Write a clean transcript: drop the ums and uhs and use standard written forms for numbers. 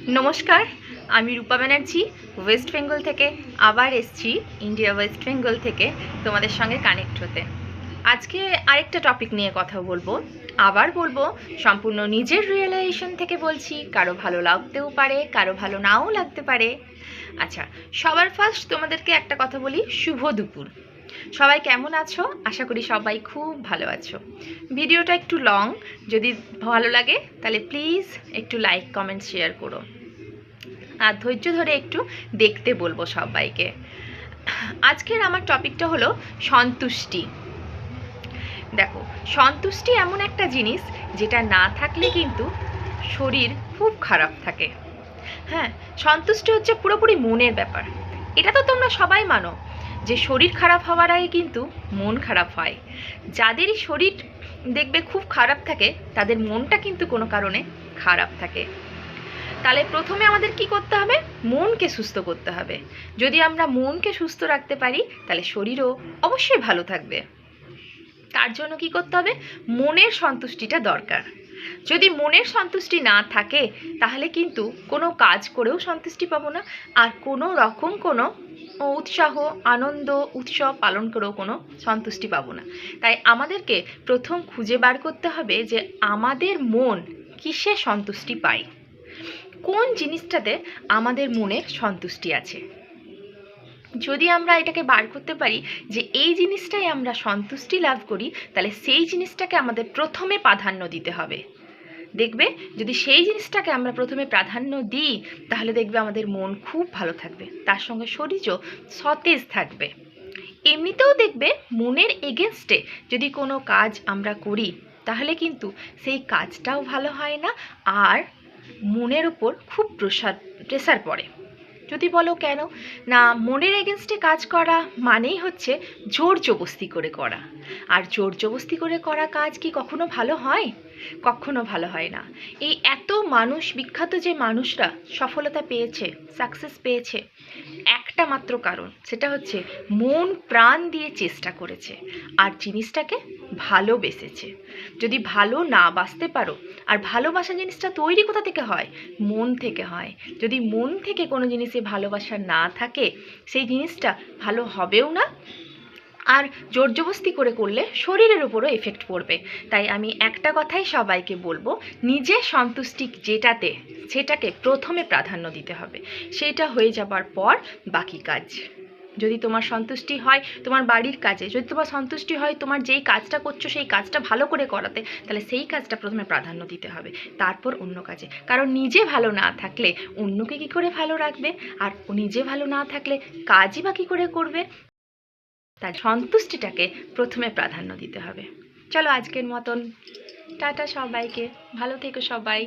নমস্কার, আমি রূপা ব্যানার্জি ওয়েস্ট বেঙ্গল থেকে আবার এসেছি ইন্ডিয়া ওয়েস্ট বেঙ্গল থেকে তোমাদের সঙ্গে কানেক্ট হতে। আজকে আরেকটা টপিক নিয়ে কথা বলবো। আবার বলবো সম্পূর্ণ নিজের রিয়েলাইজেশন থেকে বলছি, কারো ভালো লাগতেও পারে, কারো ভালো নাও লাগতে পারে। আচ্ছা, সবার ফার্স্ট তোমাদেরকে একটা কথা বলি, শুভ দুপুর। সবাই কেমন আছো? আশা করি সবাই খুব ভালো আছো। ভিডিওটা একটু লং, যদি ভালো লাগে তাহলে প্লিজ একটু লাইক কমেন্ট শেয়ার করো, আর ধৈর্য ধরে একটু দেখতে বলবো সবাইকে। আজকের আমার টপিকটা হলো সন্তুষ্টি। দেখো, সন্তুষ্টি এমন একটা জিনিস যেটা না থাকলে কিন্তু শরীর খুব খারাপ থাকে। হ্যাঁ, সন্তুষ্টি হচ্ছে পুরোপুরি মনের ব্যাপার। এটা তো তোমরা সবাই মানো যে শরীর খারাপ হওয়ার আগে কিন্তু মন খারাপ হয়। যাদেরই শরীর দেখবে খুব খারাপ থাকে তাদের মনটা কিন্তু কোনো কারণে খারাপ থাকে। তাহলে প্রথমে আমাদের কি করতে হবে? মনকে সুস্থ করতে হবে। যদি আমরা মনকে সুস্থ রাখতে পারি তাহলে শরীরও অবশ্যই ভালো থাকবে। তার জন্য কি করতে হবে? মনের সন্তুষ্টিটা দরকার। যদি মনের সন্তুষ্টি না থাকে তাহলে কিন্তু কোনো কাজ করেও সন্তুষ্টি পাবো না, আর কোনো রকম কোনো উৎসাহ, আনন্দ, উৎসব পালন করেও কোনো সন্তুষ্টি পাবো না। তাই আমাদেরকে প্রথম খুঁজে বার করতে হবে যে আমাদের মন কিসে সন্তুষ্টি পায়, কোন জিনিসটাতে আমাদের মনে সন্তুষ্টি আছে। যদি আমরা এটাকে বার করতে পারি যে এই জিনিসটাই আমরা সন্তুষ্টি লাভ করি, তাহলে সেই জিনিসটাকে আমাদের প্রথমে প্রাধান্য দিতে হবে। দেখবে যদি সেই জিনিসটাকে আমরা প্রথমে প্রাধান্য দিই তাহলে দেখবে আমাদের মন খুব ভালো থাকবে, তার সঙ্গে শরীরও সতেজ থাকবে। এমনিতেও দেখবে মনের এগেনস্টে যদি কোনো কাজ আমরা করি তাহলে কিন্তু সেই কাজটাও ভালো হয় না, আর মনের উপর খুব প্রেসার পড়ে। যদি বলো কেন, না মনের এগেনস্টে কাজ করা মানেই হচ্ছে জোর জবস্তি করে করা, আর জোর জবস্তি করে করা কাজ কি কখনো ভালো হয়? কখনো ভালো হয় না। এই এত মানুষ, বিখ্যাত যে মানুষরা সফলতা পেয়েছে, সাকসেস পেয়েছে, একটা মাত্র কারণ, সেটা হচ্ছে মন প্রাণ দিয়ে চেষ্টা করেছে আর জিনিসটাকে ভালোবেসেছে। যদি ভালো না বাসতে পারো, আর ভালোবাসা জিনিসটা তৈরি কোথা থেকে হয়? মন থেকে হয়। যদি মন থেকে কোনো জিনিসে ভালোবাসা না থাকে সেই জিনিসটা ভালো হবেও না, আর জোরজবস্তি করে করলে শরীরের উপরও এফেক্ট পড়বে। তাই আমি একটা কথাই সবাইকে বলবো, নিজের সন্তুষ্টি যেটাতে সেটাকে প্রথমে প্রাধান্য দিতে হবে। সেটা হয়ে যাবার পর বাকি কাজ। যদি তোমার সন্তুষ্টি হয় তোমার বাড়ির কাজে, যদি তোমার সন্তুষ্টি হয় তোমার যেই কাজটা করছো সেই কাজটা ভালো করে করাতে, তাহলে সেই কাজটা প্রথমে প্রাধান্য দিতে হবে, তারপর অন্য কাজে। কারণ নিজে ভালো না থাকলে অন্যকে কী করে ভালো রাখবে, আর নিজে ভালো না থাকলে কাজই বা কী করে করবে। তাই সন্তুষ্টিটাকে প্রথমে প্রাধান্য দিতে হবে। চলো আজকের মতন টাটা সবাইকে, ভালো থেকো সবাই।